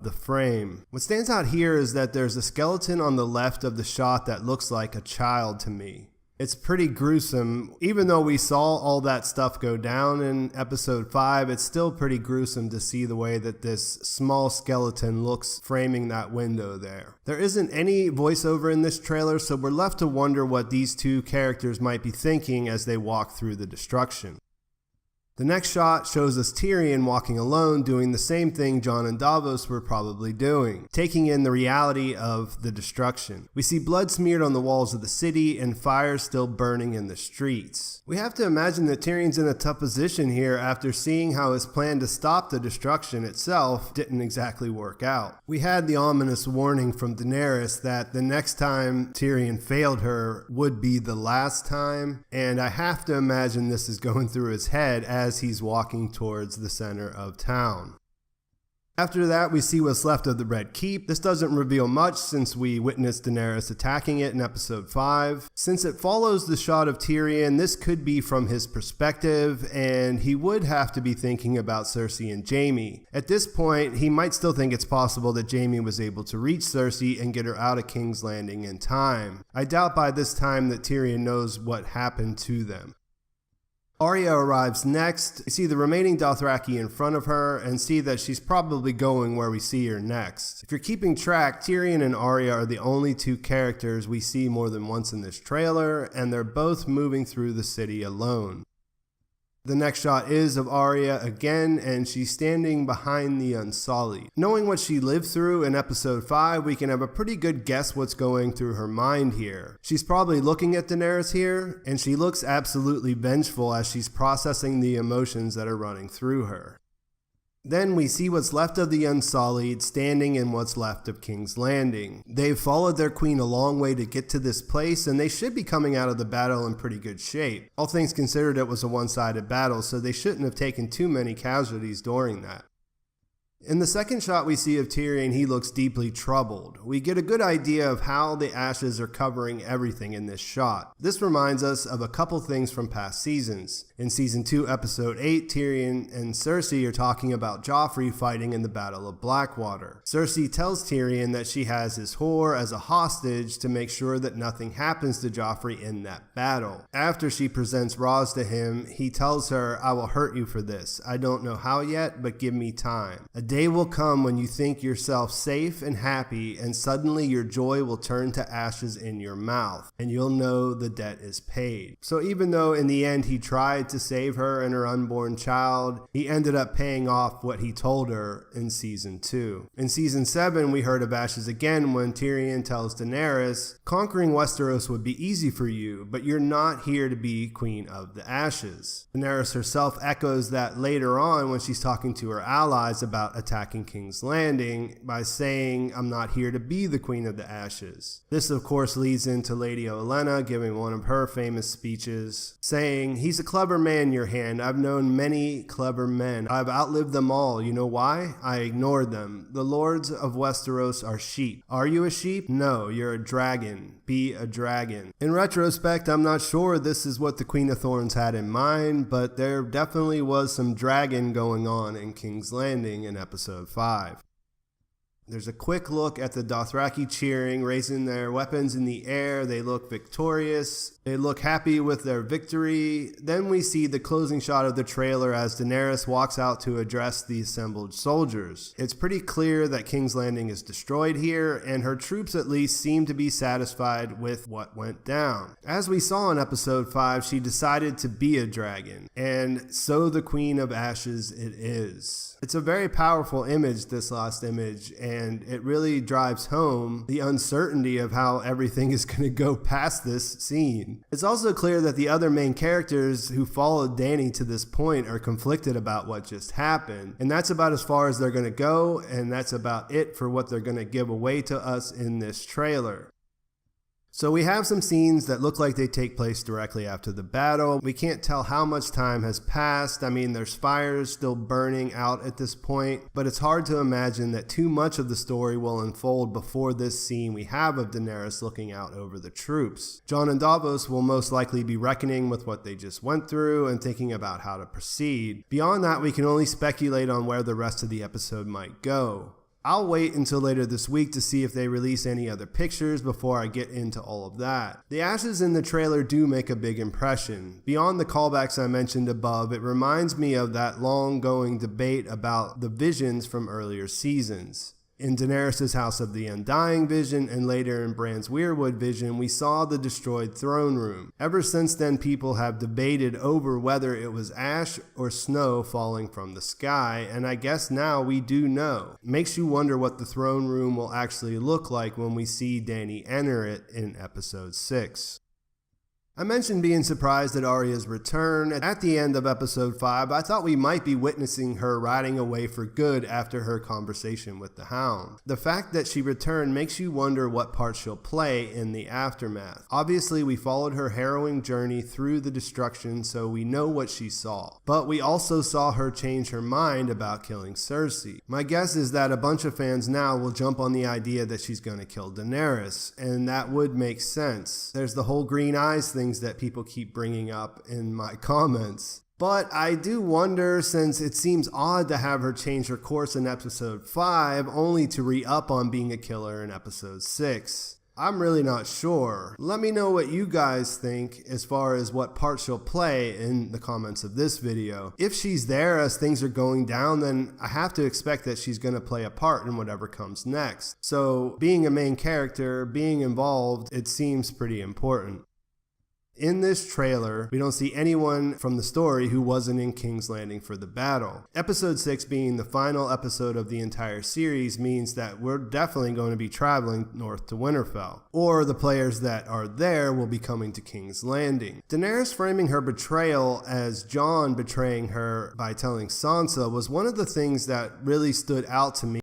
the frame. What stands out here is that there's a skeleton on the left of the shot that looks like a child to me. It's pretty gruesome. Even though we saw all that stuff go down in episode 5, it's still pretty gruesome to see the way that this small skeleton looks framing that window there. There isn't any voiceover in this trailer, so we're left to wonder what these two characters might be thinking as they walk through the destruction. The next shot shows us Tyrion walking alone, doing the same thing Jon and Davos were probably doing, taking in the reality of the destruction. We see blood smeared on the walls of the city and fire still burning in the streets. We have to imagine that Tyrion's in a tough position here after seeing how his plan to stop the destruction itself didn't exactly work out. We had the ominous warning from Daenerys that the next time Tyrion failed her would be the last time, and I have to imagine this is going through his head as he's walking towards the center of town. After that, we see what's left of the Red Keep. This doesn't reveal much since we witnessed Daenerys attacking it in episode 5. Since it follows the shot of Tyrion, this could be from his perspective, and he would have to be thinking about Cersei and Jaime. At this point, he might still think it's possible that Jaime was able to reach Cersei and get her out of King's Landing in time. I doubt by this time that Tyrion knows what happened to them. Arya arrives next. We see the remaining Dothraki in front of her and see that she's probably going where we see her next. If you're keeping track, Tyrion and Arya are the only two characters we see more than once in this trailer, and they're both moving through the city alone. The next shot is of Arya again, and she's standing behind the Unsullied. Knowing what she lived through in episode 5, we can have a pretty good guess what's going through her mind here. She's probably looking at Daenerys here, and she looks absolutely vengeful as she's processing the emotions that are running through her. Then we see what's left of the Unsullied standing in what's left of King's Landing. They've followed their queen a long way to get to this place, and they should be coming out of the battle in pretty good shape. All things considered, it was a one-sided battle, so they shouldn't have taken too many casualties during that. In the second shot we see of Tyrion, he looks deeply troubled. We get a good idea of how the ashes are covering everything in this shot. This reminds us of a couple things from past seasons. In Season 2, Episode 8, Tyrion and Cersei are talking about Joffrey fighting in the Battle of Blackwater. Cersei tells Tyrion that she has his whore as a hostage to make sure that nothing happens to Joffrey in that battle. After she presents Ros to him, he tells her, "I will hurt you for this. I don't know how yet, but give me time. A day will come when you think yourself safe and happy, and suddenly your joy will turn to ashes in your mouth, and you'll know the debt is paid." So even though in the end he tried to save her and her unborn child, he ended up paying off what he told her in Season 2. In Season 7, we heard of ashes again when Tyrion tells Daenerys, "Conquering Westeros would be easy for you, but you're not here to be Queen of the Ashes." Daenerys herself echoes that later on when she's talking to her allies about attacking King's Landing by saying, "I'm not here to be the Queen of the Ashes." This of course leads into Lady Olenna giving one of her famous speeches, saying, "He's a clever man, your hand. I've known many clever men. I've outlived them all. You know why? I ignored them. The lords of Westeros are sheep. Are you a sheep? No, you're a dragon. Be a dragon." In retrospect, I'm not sure this is what the Queen of Thorns had in mind, but there definitely was some dragon going on in King's Landing in episode 5. There's a quick look at the Dothraki cheering, raising their weapons in the air. They look victorious. They look happy with their victory. Then we see the closing shot of the trailer as Daenerys walks out to address the assembled soldiers. It's pretty clear that King's Landing is destroyed here, and her troops at least seem to be satisfied with what went down. As we saw in episode 5, she decided to be a dragon, and so the Queen of Ashes it is. It's a very powerful image, this last image, and it really drives home the uncertainty of how everything is going to go past this scene. It's also clear that the other main characters who followed Dany to this point are conflicted about what just happened, and that's about as far as they're going to go, and that's about it for what they're going to give away to us in this trailer. So we have some scenes that look like they take place directly after the battle. We can't tell how much time has passed. I mean, there's fires still burning out at this point, but it's hard to imagine that too much of the story will unfold before this scene we have of Daenerys looking out over the troops. Jon and Davos will most likely be reckoning with what they just went through and thinking about how to proceed. Beyond that, we can only speculate on where the rest of the episode might go. I'll wait until later this week to see if they release any other pictures before I get into all of that. The ashes in the trailer do make a big impression. Beyond the callbacks I mentioned above, it reminds me of that long-going debate about the visions from earlier seasons. In Daenerys' House of the Undying vision and later in Bran's Weirwood vision, we saw the destroyed throne room. Ever since then, people have debated over whether it was ash or snow falling from the sky, and I guess now we do know. It makes you wonder what the throne room will actually look like when we see Dany enter it in episode 6. I mentioned being surprised at Arya's return. At the end of episode 5, I thought we might be witnessing her riding away for good after her conversation with the Hound. The fact that she returned makes you wonder what part she'll play in the aftermath. Obviously, we followed her harrowing journey through the destruction, so we know what she saw. But we also saw her change her mind about killing Cersei. My guess is that a bunch of fans now will jump on the idea that she's going to kill Daenerys, and that would make sense. There's the whole green eyes thing that people keep bringing up in my comments. But I do wonder, since it seems odd to have her change her course in episode 5 only to re-up on being a killer in episode 6. I'm really not sure. Let me know what you guys think as far as what part she'll play in the comments of this video. If she's there as things are going down, then I have to expect that she's going to play a part in whatever comes next. So being a main character, being involved, it seems pretty important. In this trailer, we don't see anyone from the story who wasn't in King's Landing for the battle. Episode 6 being the final episode of the entire series means that we're definitely going to be traveling north to Winterfell. Or the players that are there will be coming to King's Landing. Daenerys framing her betrayal as Jon betraying her by telling Sansa was one of the things that really stood out to me.